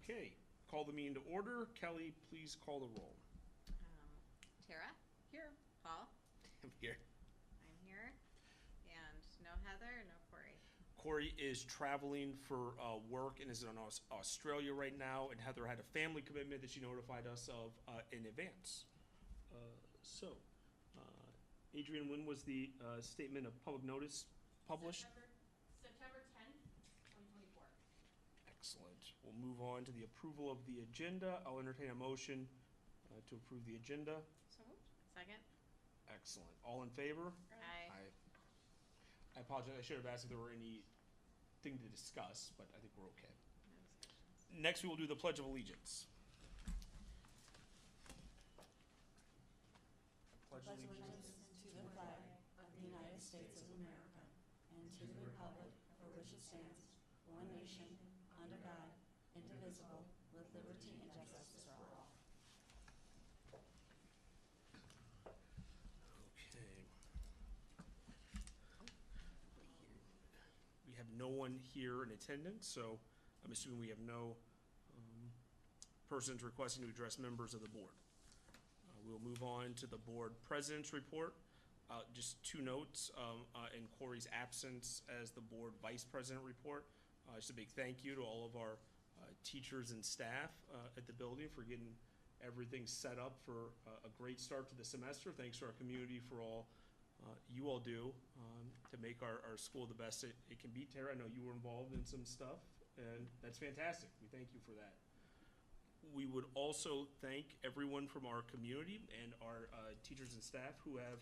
Okay, call the meeting to order. Kelly, please call the roll. Tara? Here. Paul? I'm here. I'm here. And no Heather, no Corey. Corey is traveling for work and is in Australia right now, and Heather had a family commitment that she notified us of in advance. Adrian, when was the statement of public notice published? September 10th, 2024. Excellent. We'll move on to the approval of the agenda. I'll entertain a motion to approve the agenda. So moved. Second. Excellent. All in favor? Aye. I apologize. I should have asked if there were anything to discuss, but I think we're okay. No discussions. Next, we will do the Pledge of Allegiance. Pledge allegiance to the flag of the United States of America and to the republic for which it stands, one nation, under God, indivisible, with liberty and justice for all. Okay. We have no one here in attendance, so I'm assuming we have no persons requesting to address members of the board. We'll move on to the board president's report. Just two notes, in Corey's absence as the board vice president report. Just a big thank you to all of our teachers and staff at the building for getting everything set up for a great start to the semester. Thanks to our community for all you all do to make our school the best it can be. Tara, I know you were involved in some stuff, and that's fantastic. We thank you for that. We would also thank everyone from our community and our teachers and staff who have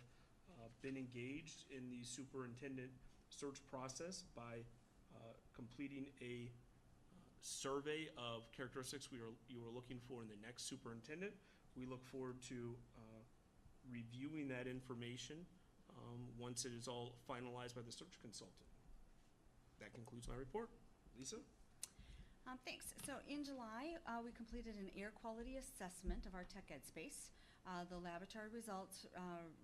been engaged in the superintendent search process by completing a survey of characteristics you are looking for in the next superintendent. We look forward to reviewing that information once it is all finalized by the search consultant. That concludes my report. Lisa? Thanks. So in July, we completed an air quality assessment of our tech ed space. The laboratory results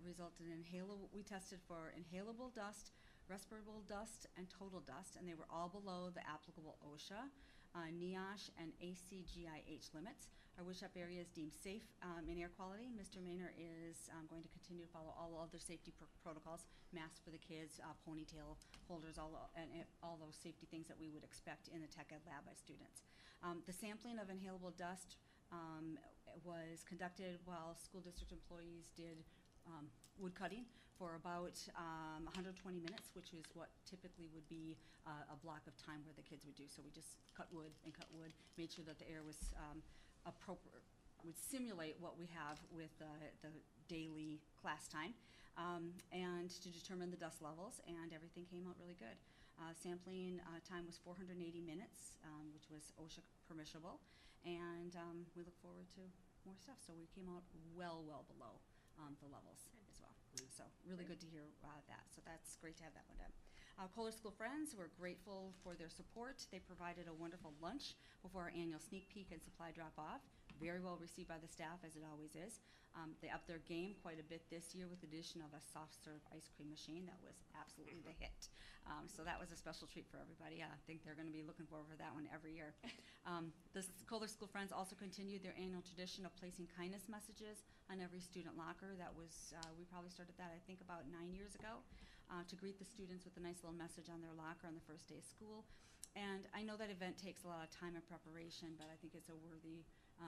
resulted in we tested for inhalable dust, respirable dust, and total dust, and they were all below the applicable OSHA, NEOSH, and ACGIH limits. Our Wish-Up area is deemed safe in air quality. Mr. Maynor is going to continue to follow all other safety protocols, masks for the kids, ponytail holders, and all those safety things that we would expect in the tech ed lab by students. The sampling of inhalable dust was conducted while school district employees did wood cutting for about 120 minutes, which is what typically would be a block of time where the kids would do. So we just cut wood, made sure that the air was appropriate, would simulate what we have with the daily class time, and to determine the dust levels, and everything came out really good. Sampling time was 480 minutes, which was OSHA permissible, and we look forward to more stuff. So we came out well below the levels as well. So really good to hear that. So that's great to have that one done. Kohler School Friends, we're grateful for their support. They provided a wonderful lunch before our annual sneak peek and supply drop-off. Very well received by the staff, as it always is. They upped their game quite a bit this year with the addition of a soft serve ice cream machine that was absolutely the hit. So that was a special treat for everybody. I think they're going to be looking forward for that one every year. The Kohler School Friends also continued their annual tradition of placing kindness messages on every student locker. That was, we probably started that, I think, about 9 years ago, to greet the students with a nice little message on their locker on the first day of school. And I know that event takes a lot of time and preparation, but I think it's a worthy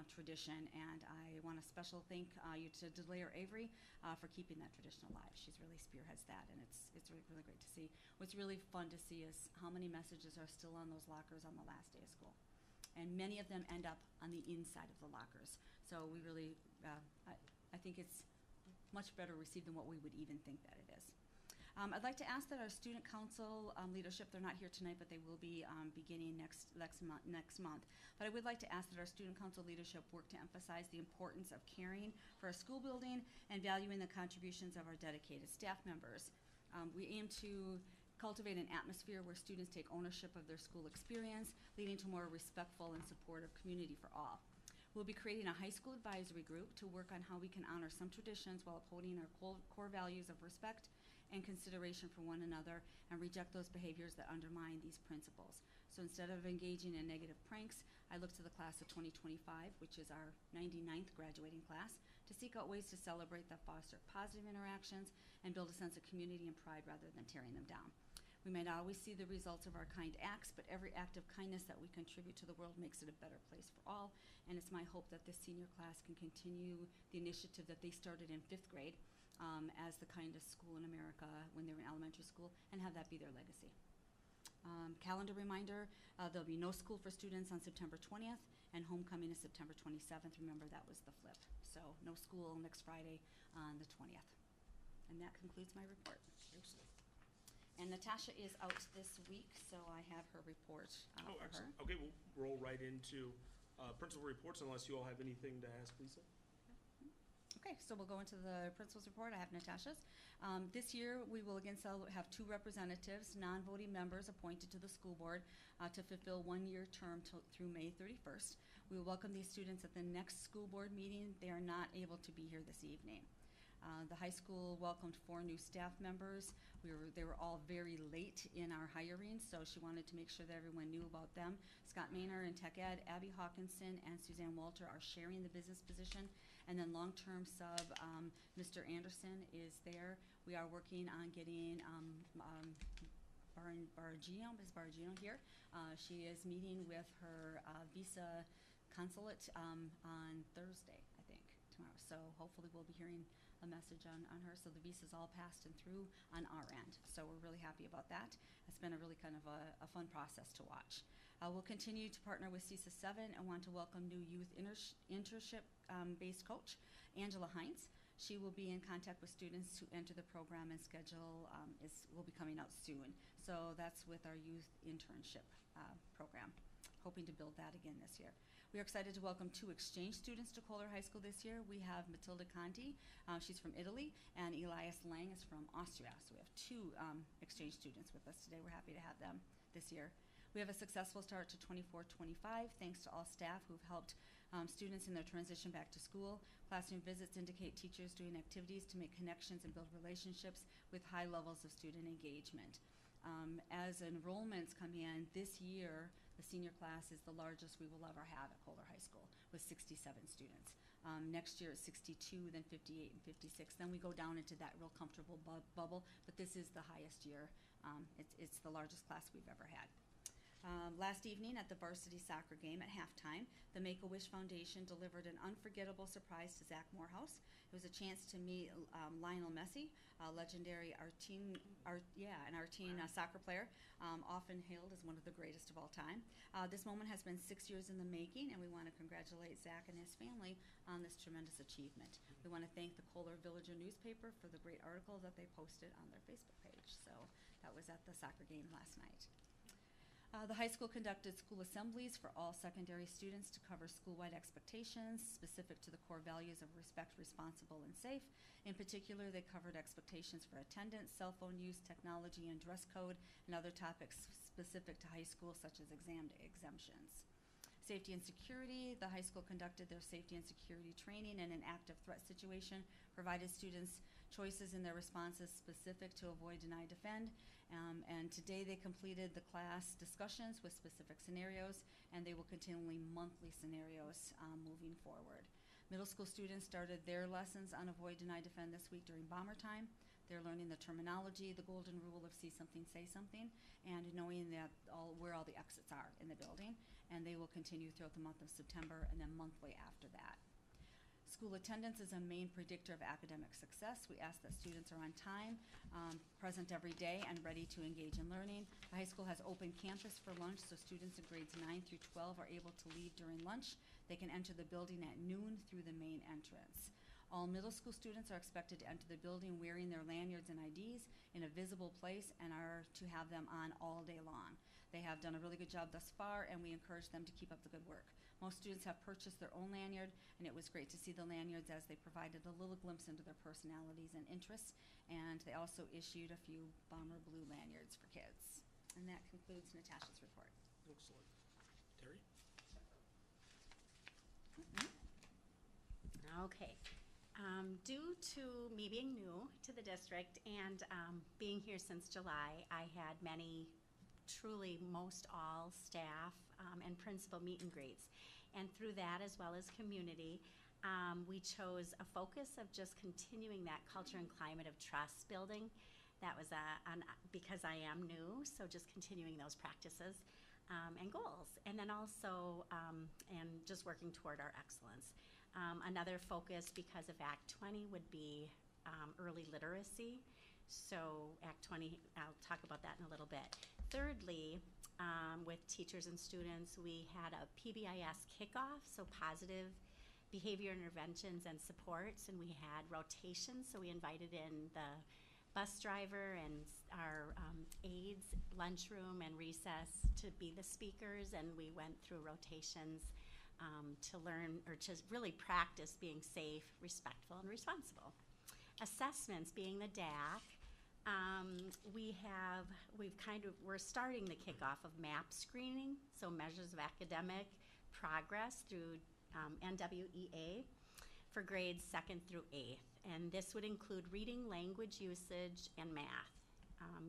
tradition, and I want to special thank you to Delaire Avery for keeping that tradition alive. She's really spearheads that, and it's really great to see. What's really fun to see is how many messages are still on those lockers on the last day of school, and many of them end up on the inside of the lockers. So we really, I think it's much better received than what we would even think that it is. I'd like to ask that our student council leadership, they're not here tonight, but they will be beginning next month. But I would like to ask that our student council leadership work to emphasize the importance of caring for our school building and valuing the contributions of our dedicated staff members. We aim to cultivate an atmosphere where students take ownership of their school experience, leading to more respectful and supportive community for all. We'll be creating a high school advisory group to work on how we can honor some traditions while upholding our core values of respect and consideration for one another, and reject those behaviors that undermine these principles. So instead of engaging in negative pranks, I look to the class of 2025, which is our 99th graduating class, to seek out ways to celebrate that foster positive interactions and build a sense of community and pride rather than tearing them down. We may not always see the results of our kind acts, but every act of kindness that we contribute to the world makes it a better place for all. And it's my hope that this senior class can continue the initiative that they started in 5th grade as the kindest school in America when they were in elementary school, and have that be their legacy. Calendar reminder, there'll be no school for students on September 20th, and homecoming is September 27th. Remember, that was the flip. So no school next Friday on the 20th. And that concludes my report. Excellent. And Natasha is out this week, so I have her report Oh, for her. excellent. Okay, we'll roll right into principal reports unless you all have anything to ask Lisa. Okay, so we'll go into the principal's report. I have Natasha's. This year, we will again have 2 representatives, non-voting members appointed to the school board to fulfill 1-year term through May 31st. We will welcome these students at the next school board meeting. They are not able to be here this evening. The high school welcomed 4 new staff members. They were all very late in our hiring, so she wanted to make sure that everyone knew about them. Scott Maynor in Tech Ed, Abby Hawkinson, and Suzanne Walter are sharing the business position. And then long-term sub, Mr. Anderson is there. We are working on getting Baragino here. She is meeting with her visa consulate on Thursday, I think, tomorrow. So hopefully we'll be hearing a message on her. So the visa's all passed and through on our end. So we're really happy about that. It's been a really kind of a fun process to watch. We'll continue to partner with CISA 7 and want to welcome new youth internship-based coach, Angela Hines. She will be in contact with students to enter the program, and schedule will be coming out soon. So that's with our youth internship program. Hoping to build that again this year. We are excited to welcome 2 exchange students to Kohler High School this year. We have Matilda Conti, she's from Italy, and Elias Lang is from Austria. So we have 2 exchange students with us today. We're happy to have them this year. We have a successful start to 24-25, thanks to all staff who've helped students in their transition back to school. Classroom visits indicate teachers doing activities to make connections and build relationships with high levels of student engagement. As enrollments come in this year, the senior class is the largest we will ever have at Kohler High School, with 67 students. Next year it's 62, then 58 and 56. Then we go down into that real comfortable bubble, but this is the highest year. It's the largest class we've ever had. Last evening at the varsity soccer game at halftime, the Make-A-Wish Foundation delivered an unforgettable surprise to Zach Morehouse. It was a chance to meet Lionel Messi, a legendary Argentine soccer player, often hailed as one of the greatest of all time. This moment has been 6 years in the making, and we want to congratulate Zach and his family on this tremendous achievement. We want to thank the Kohler Villager newspaper for the great article that they posted on their Facebook page. So that was at the soccer game last night. The high school conducted school assemblies for all secondary students to cover school-wide expectations specific to the core values of respect, responsible, and safe. In particular, they covered expectations for attendance, cell phone use, technology, and dress code, and other topics specific to high school, such as exam exemptions. Safety and security, the high school conducted their safety and security training in an active threat situation, provided students choices in their responses specific to avoid, deny, defend. And today they completed the class discussions with specific scenarios, and they will continue monthly scenarios moving forward. Middle school students started their lessons on avoid, deny, defend this week during bomber time. They're learning the terminology, the golden rule of see something, say something, and knowing that where all the exits are in the building. And they will continue throughout the month of September and then monthly after that. School attendance is a main predictor of academic success. We ask that students are on time, present every day, and ready to engage in learning. The high school has open campus for lunch, so students in grades 9 through 12 are able to leave during lunch. They can enter the building at noon through the main entrance. All middle school students are expected to enter the building wearing their lanyards and IDs in a visible place and are to have them on all day long. They have done a really good job thus far, and we encourage them to keep up the good work. Most students have purchased their own lanyard, and it was great to see the lanyards as they provided a little glimpse into their personalities and interests. And they also issued a few bomber blue lanyards for kids. And that concludes Natasha's report. Excellent. Terry? Okay. Due to me being new to the district and being here since July, I had many, truly most all staff and principal meet and greets. And through that, as well as community, we chose a focus of just continuing that culture and climate of trust building. That was because I am new, so just continuing those practices and goals. And then also, and just working toward our excellence. Another focus because of Act 20 would be early literacy. So Act 20, I'll talk about that in a little bit. Thirdly, with teachers and students, we had a PBIS kickoff, so positive behavior interventions and supports, and we had rotations, so we invited in the bus driver and our aides, lunchroom and recess to be the speakers, and we went through rotations to learn or to really practice being safe, respectful, and responsible. Assessments being the DAC, we're starting the kickoff of MAP screening, so measures of academic progress through NWEA for grades 2nd through 8th. And this would include reading, language usage, and math.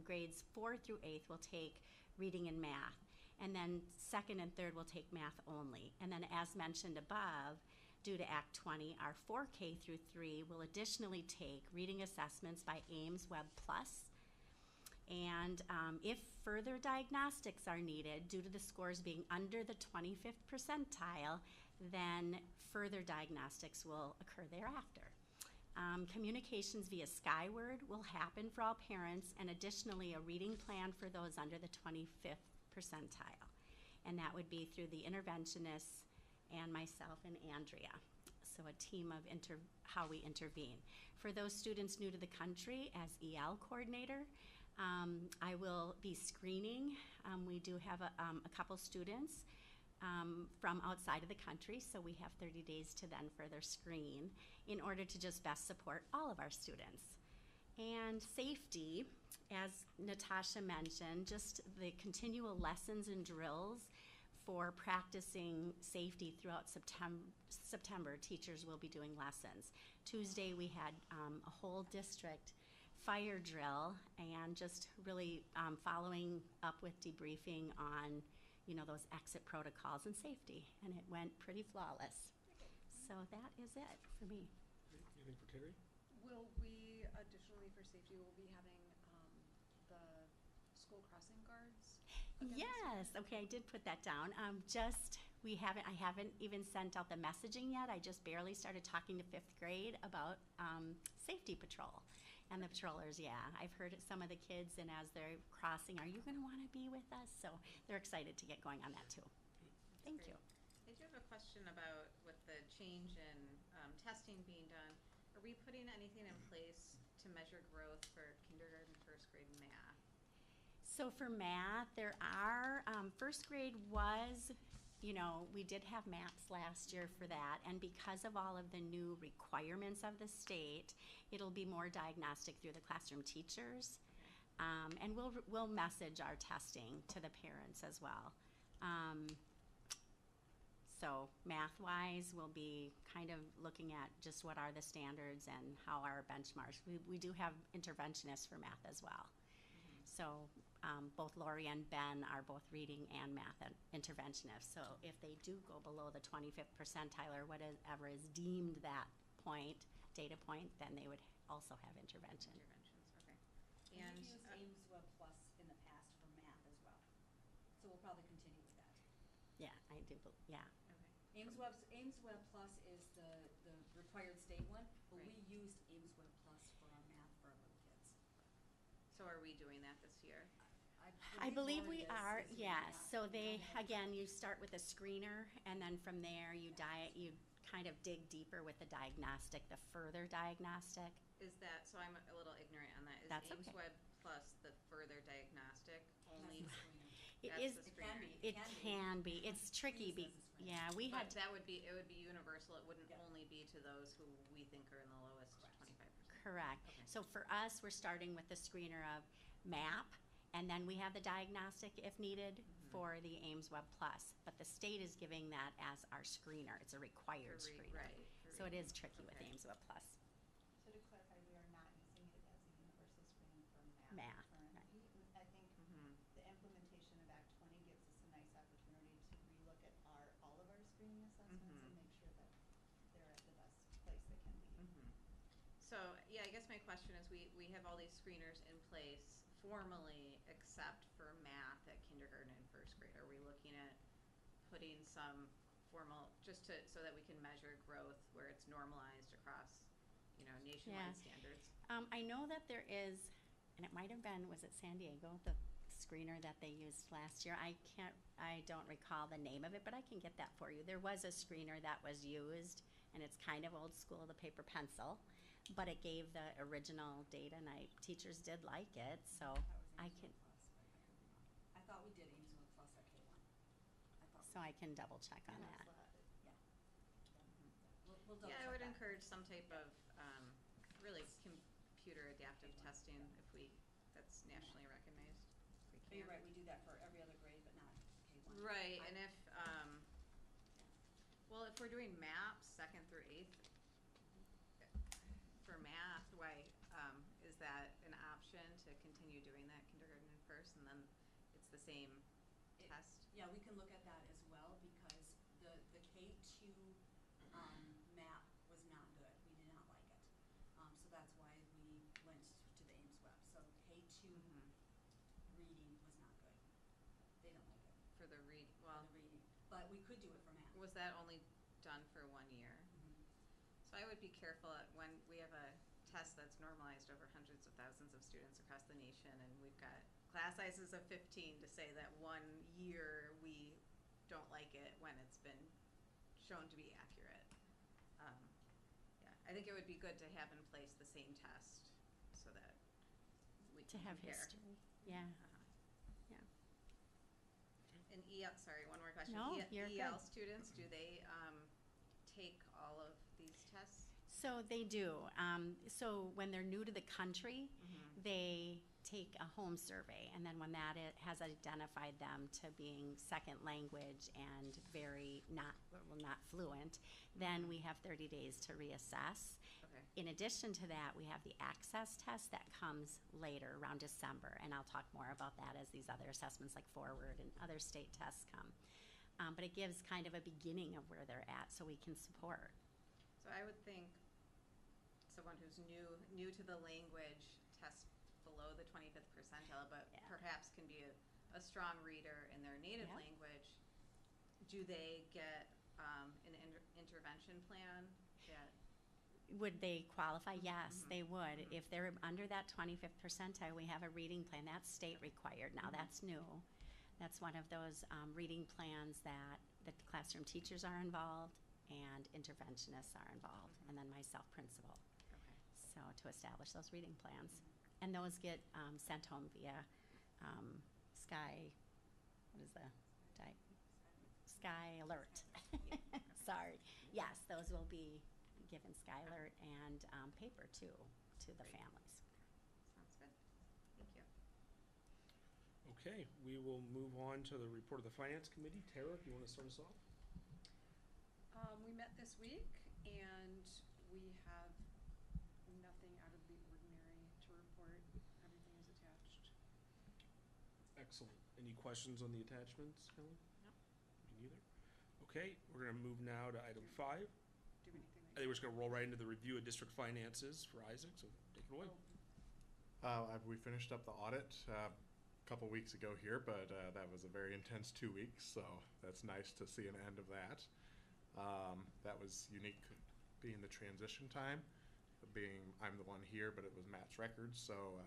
Grades 4 through 8th will take reading and math. And then 2nd and 3rd will take math only. And then as mentioned above, due to Act 20, our 4K through 3 will additionally take reading assessments by Ames Web Plus. And if further diagnostics are needed due to the scores being under the 25th percentile, then further diagnostics will occur thereafter. Communications via Skyward will happen for all parents, and additionally a reading plan for those under the 25th percentile. And that would be through the interventionists and myself and Andrea. So a team of how we intervene. For those students new to the country, as EL coordinator, I will be screening. We do have a couple students from outside of the country, so we have 30 days to then further screen in order to just best support all of our students. And safety, as Natasha mentioned, just the continual lessons and drills for practicing safety throughout September. Teachers will be doing lessons. Tuesday we had a whole district fire drill, and just really following up with debriefing on those exit protocols and safety, and it went pretty flawless. So that is it for me. Great. Anything for Terry? Will we, additionally for safety, will be having the school crossing guards? Yes, okay, I did put that down. I haven't even sent out the messaging yet. I just barely started talking to 5th grade about safety patrol. And the patrollers, yeah, I've heard some of the kids, and as they're crossing, are you going to want to be with us? So they're excited to get going on that too. Thank you. I do have a question about with the change in testing being done. Are we putting anything in place to measure growth for kindergarten, 1st grade math? So for math, there are, 1st grade was, we did have maps last year for that, and because of all of the new requirements of the state, it'll be more diagnostic through the classroom teachers. And we'll message our testing to the parents as well. So math-wise, we'll be kind of looking at just what are the standards and how our benchmarks. We do have interventionists for math as well. So both Lori and Ben are both reading and math interventionists. So if they do go below the 25th percentile or whatever is deemed that data point, then they would also have intervention. Interventions, okay. And And we've used Ames Web Plus in the past for math as well. So we'll probably continue with that. Yeah, I do, yeah. okay. Ames Web Plus is the required state one, but Right. we used Ames Web Plus for our math for our little kids. So are we doing that this year? I believe we Lori are, is doing yes. that. So they, Yeah. again, you start with a screener, and then from there you kind of dig deeper with the diagnostic, the further diagnostic. Is that, so I'm a little ignorant on that. Is That's Ames okay. Web Plus the further diagnostic only? That's the screener. It That's is, the It can be. it can be, it's tricky, Use as a screener. yeah, we had, But it would be universal. It wouldn't Yeah. only be to those who we think are in the lowest Correct. 25%. correct. Okay. So for us, we're starting with the screener of MAP, and then we have the diagnostic if needed for the Ames Web Plus. But the state is giving that as our screener, it's a required For screener. Right. So it is tricky with Okay. Ames Web Plus. So to clarify, we are not using it as a universal screening for Math, math currently. right. I think Mhm. the implementation of Act 20 gives us a nice opportunity to question is, we have all these screeners in place formally, except for math at kindergarten and first grade. Are we looking at putting some formal, just to, so that we can measure growth where it's normalized across, nationwide standards? I know that there is, and it might have been, was it San Diego, the screener that they used last year? I don't recall the name of it, but I can get that for you. There was a screener that was used, and it's kind of old school, the paper pencil, but it gave the original data, and teachers did like it, so I can, I thought we did Ameswood Plus at K1. so I can double check on that. We'll double Yeah, I check would that. encourage some type of, really computer adaptive testing that's nationally recognized, if we You're can. right, we do that for every other grade, but not K1. Right, and if, well, if we're doing maps, second through eighth, for math, why, is that an option to continue doing that kindergarten and first, and then it's the same test? Yeah, we can look at that as well, because the K2 map was not good. We did not like it. So that's why we went to the Ames Web. So K2 reading was not good. They don't like it For the read, for well, the reading. But we could do it for math. was that only done for 1 year? So I would be careful when we have a test that's normalized over hundreds of thousands of students across the nation, and we've got class sizes of 15, to say that 1 year we don't like it when it's been shown to be accurate. Yeah, I think it would be good to have in place the same test so that we To can have compare. history, yeah. Uh-huh. And sorry, one more question. No, you're EL good. students, do they take all of these tests? So they do. So when they're new to the country, they take a home survey, and then when that has identified them to being second language and very not fluent, then we have 30 days to reassess. Okay. In addition to that, we have the access test that comes later, around December, and I'll talk more about that as these other assessments like Forward and other state tests come. But it gives kind of a beginning of where they're at so we can support. So I would think someone who's new to the language test below the 25th percentile, but Yeah. perhaps can be a strong reader in their native Yeah. language. Do they get an intervention plan that? Would they qualify? Yes, Mhm. they would. If they're under that 25th percentile, we have a reading plan. That's state required now. That's new. That's one of those reading plans that the classroom teachers are involved and interventionists are involved, and then myself, principal. Okay. So to establish those reading plans. And those get sent home via Sky, what is the, Sky Alert. Sorry. Yes, those will be given Sky Alert and paper too, to the families. Sounds good. Thank you. Okay, we will move on to the report of the Finance Committee. Tara, if you want to start us off? We met this week, and we have nothing out of the ordinary to report. Everything is attached. Excellent. Any questions on the attachments, Helen? No. Me neither. Okay, we're gonna move now to item 5. Do anything I think we're just gonna roll right into the review of district finances for Isaac, so take it away. We finished up the audit a couple weeks ago here, but that was a very intense 2 weeks, so that's nice to see an end of that. That was unique being the transition time, I'm the one here, but it was Matt's records, so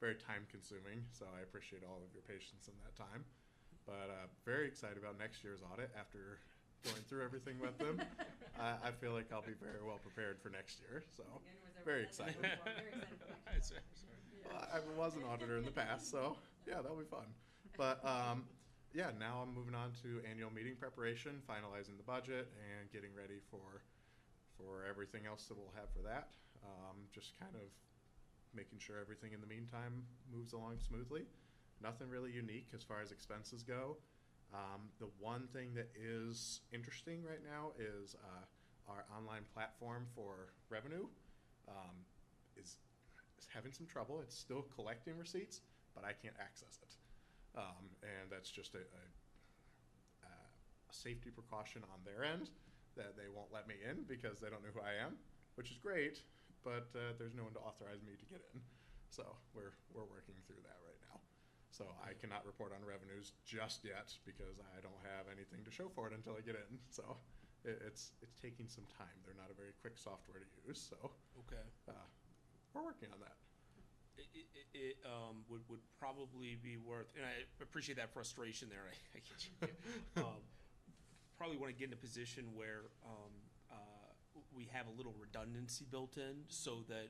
very time consuming, so I appreciate all of your patience in that time. But very excited about next year's audit after going through everything with them. I feel like I'll be very well prepared for next year, so very excited. Well, I was an auditor in the past, so yeah, that'll be fun. But yeah, now I'm moving on to annual meeting preparation, finalizing the budget, and getting ready for everything else that we'll have for that. Just kind of making sure everything in the meantime moves along smoothly. Nothing really unique as far as expenses go. The one thing that is interesting right now is our online platform for revenue is having some trouble. It's still collecting receipts, but I can't access it. And that's just a safety precaution on their end that they won't let me in because they don't know who I am, which is great, but there's no one to authorize me to get in. So we're working through that right now. So I cannot report on revenues just yet because I don't have anything to show for it until I get in. So it's taking some time. They're not a very quick software to use. So Okay. we're working on that. It would probably be worth, and I appreciate that frustration there. I get you. Probably want to get in a position where we have a little redundancy built in, so that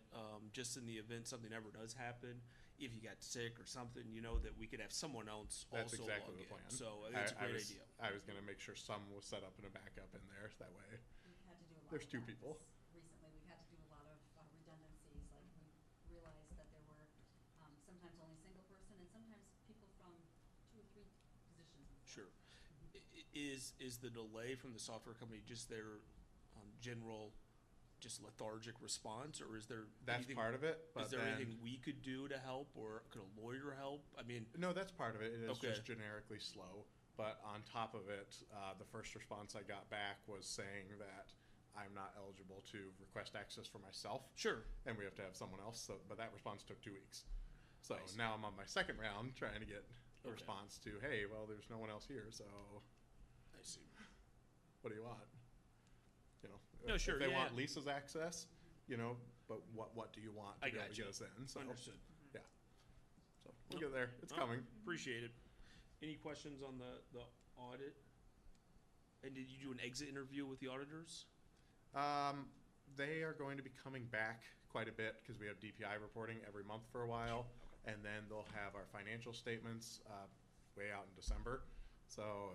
just in the event something ever does happen, if you got sick or something, you know that we could have someone else That's also exactly log the in. plan. So I think it's a great idea. I was going to make sure some was set up in a backup in there. That way, We've had to do a lot There's of two that people. Recently, we've had to do a lot of redundancies, like we realized that there were sometimes only a single person and sometimes people from 2 or 3 positions. Sure. Is the delay from the software company just their general, just lethargic response, or is there that's anything, part of it. But is there then, anything we could do to help, or could a lawyer help? I mean, No, that's part of it. It is Okay. just generically slow. But on top of it, the first response I got back was saying that I'm not eligible to request access for myself, sure. and we have to have someone else. So, but that response took 2 weeks. So I see. now I'm on my second round trying to get a Okay. response to, hey, well, there's no one else here, so I see. what do you want? You know, No, sure, if they yeah, want yeah. Lisa's access, you know, but what do you want to I be able to gotcha. get us in? So, Understood. yeah. So we'll No. get there. It's Oh, coming. Appreciate it. Any questions on the audit? And did you do an exit interview with the auditors? They are going to be coming back quite a bit because we have DPI reporting every month for a while, and then they'll have our financial statements way out in December. So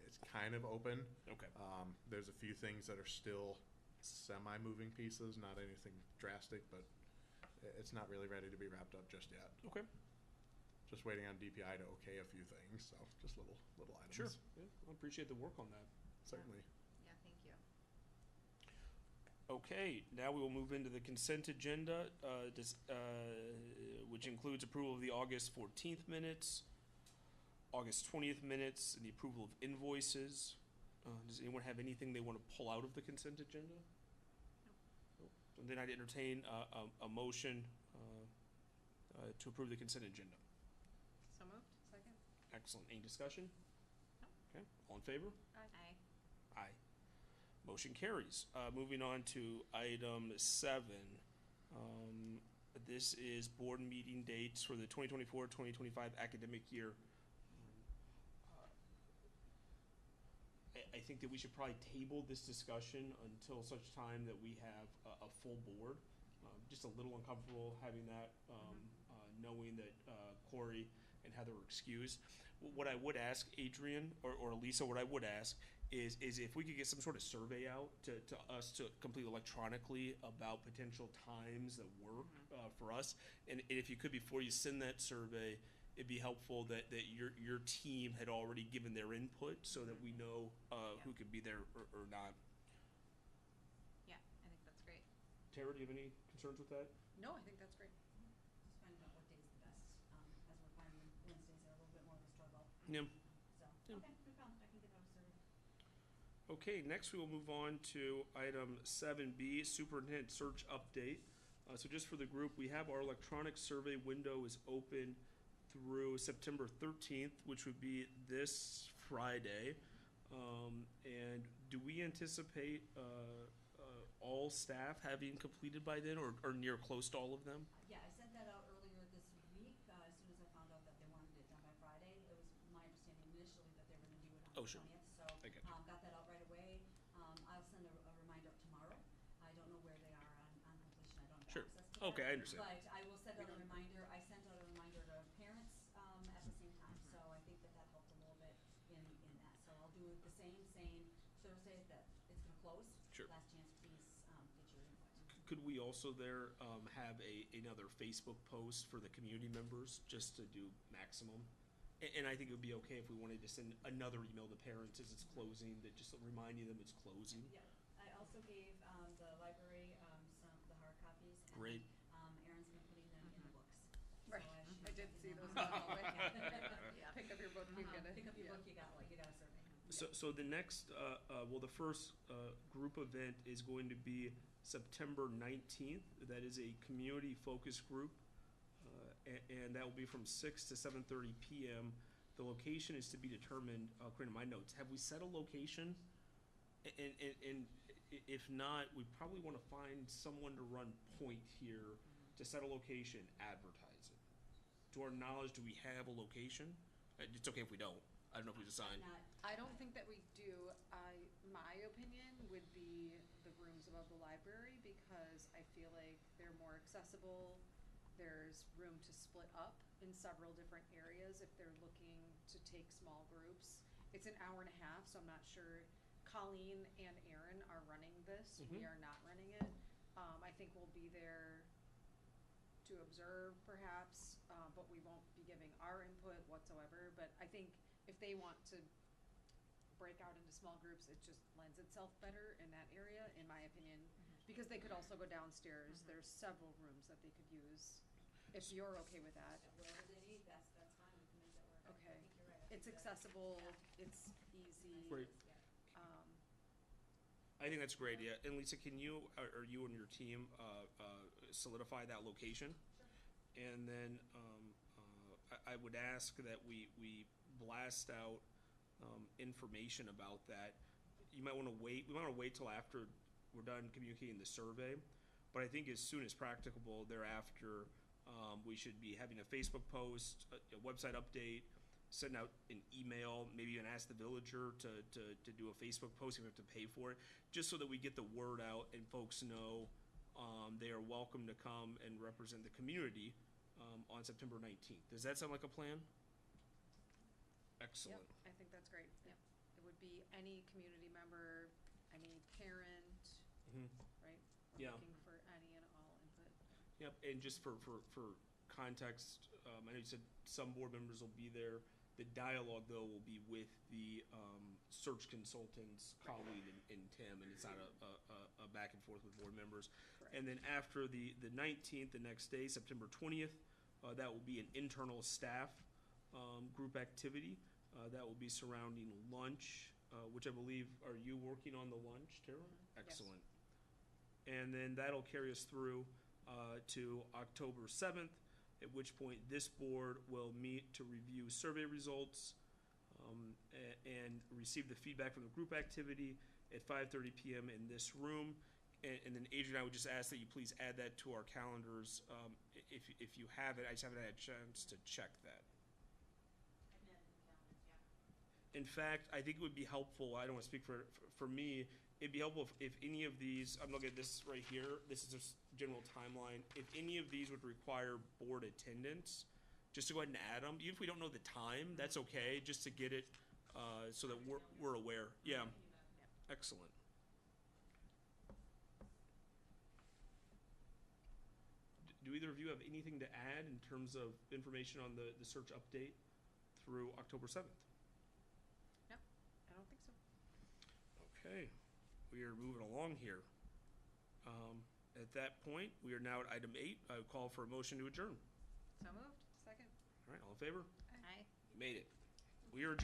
it's kind of open. Okay. There's a few things that are still semi-moving pieces, not anything drastic, but it's not really ready to be wrapped up just yet. Okay. Just waiting on DPI to okay a few things, so just little items. Sure. Yeah, I appreciate the work on that. Certainly. Yeah, thank you. Okay, now we will move into the consent agenda, which includes approval of the August 14th minutes, August 20th minutes, and the approval of invoices. Does anyone have anything they want to pull out of the consent agenda? Nope. And then I'd entertain a motion to approve the consent agenda. So moved? Second? Excellent. Any discussion? No. Okay, all in favor? Aye. Aye. Motion carries. Moving on to item 7. This is board meeting dates for the 2024-2025 academic year. I think that we should probably table this discussion until such time that we have a full board. Just a little uncomfortable having that, knowing that Corey and Heather are excused. What I would ask Adrian or Lisa, what I would ask is if we could get some sort of survey out to us to complete electronically about potential times that work for us. And if you could, before you send that survey, it'd be helpful that your team had already given their input so that we know who could be there or not. Yeah, I think that's great. Tara, do you have any concerns with that? No, I think that's great. Just finding out what day is the best, as we're finding Wednesdays are a little bit more of a struggle. Yeah. So, Yeah. okay, no problem, I can get out a survey. Okay, next we will move on to item 7B, superintendent search update. So just for the group, we have our electronic survey window is open through September 13th, which would be this Friday. And do we anticipate all staff having completed by then, or near close to all of them? Yeah, I sent that out earlier this week, as soon as I found out that they wanted it done by Friday. It was my understanding initially that they were gonna do it on Oh, the sure. 20th, so, I get you. got that out right away. I'll send a reminder tomorrow. I don't know where they are on completion, I don't have Sure. access to that. Okay, I understand. But I will send out a reminder, I sent out a reminder to parents, at the same time, so I think that helped a little bit in that. So I'll do the same, saying Thursday that it's gonna close. Sure. Last chance, please, get your input. Could we also there have another Facebook post for the community members, just to do maximum? And I think it would be okay if we wanted to send another email to parents as it's closing, that just reminding them it's closing. Yeah, I also gave, the library, the hard copies. And, Great. Erin's been putting them in the books. So Right, as I she's did checking see them those out. in the hallway. Yeah. Pick up your book, you get it. Pick up your Yeah. book, you got a survey. So the next, the first group event is going to be September 19th. That is a community focus group, and that will be from 6 to 7:30 p.m. The location is to be determined, according to my notes. Have we set a location? And if not, we probably want to find someone to run point here to set a location, advertise it. To our knowledge, do we have a location? It's okay if we don't. I don't know if we decide. I don't think that we do. My opinion would be the rooms above the library because I feel like they're more accessible. There's room to split up in several different areas if they're looking to take small groups. It's an hour and a half, so I'm not sure. Colleen and Aaron are running this. We are not running it. I think we'll be there to observe perhaps, but we won't be giving our input whatsoever. But I think if they want to break out into small groups, it just lends itself better in that area, in my opinion, because they could also go downstairs. There's several rooms that they could use, if you're okay with that. Wherever they need, that's fine, we can make that work. Okay. I think you're right. It's accessible, it's easy. Great. I think that's a great idea. And Lisa, can you, or you and your team, solidify that location? Sure. And then I would ask that we blast out information about that. You might want to wait. We might want to wait till after we're done communicating the survey. But I think as soon as practicable thereafter, we should be having a Facebook post, a website update, send out an email, maybe even ask the villager to do a Facebook post if we have to pay for it, just so that we get the word out and folks know they are welcome to come and represent the community on September 19th. Does that sound like a plan? Excellent. Yep, I think that's great. Yep. It would be any community member, any parent, right? We're Yeah. looking for any and all input. Yep, and just for context, I know you said some board members will be there. The dialogue, though, will be with the search consultants, Colleen and Tim, and it's not a back and forth with board members. Correct. And then after the 19th, the next day, September 20th, that will be an internal staff group activity. That will be surrounding lunch, which I believe, are you working on the lunch, Tara? Excellent. And then that'll carry us through to October 7th, at which point this board will meet to review survey results and receive the feedback from the group activity at 5:30 p.m. in this room. And then Adrian, I would just ask that you please add that to our calendars. If you have it, I just haven't had a chance to check that. In fact, I think it would be helpful, I don't want to speak for me, it'd be helpful if any of these, I'm looking at this right here, this is just general timeline. If any of these would require board attendance, just to go ahead and add them, even if we don't know the time, that's okay, just to get it so that we're aware. Yeah, excellent. Do either of you have anything to add in terms of information on the search update through October 7th? No, I don't think so. Okay, we are moving along here. At that point, we are now at item 8. I would call for a motion to adjourn. So moved. Second. All right, all in favor? Aye. Made it. We are adjourned.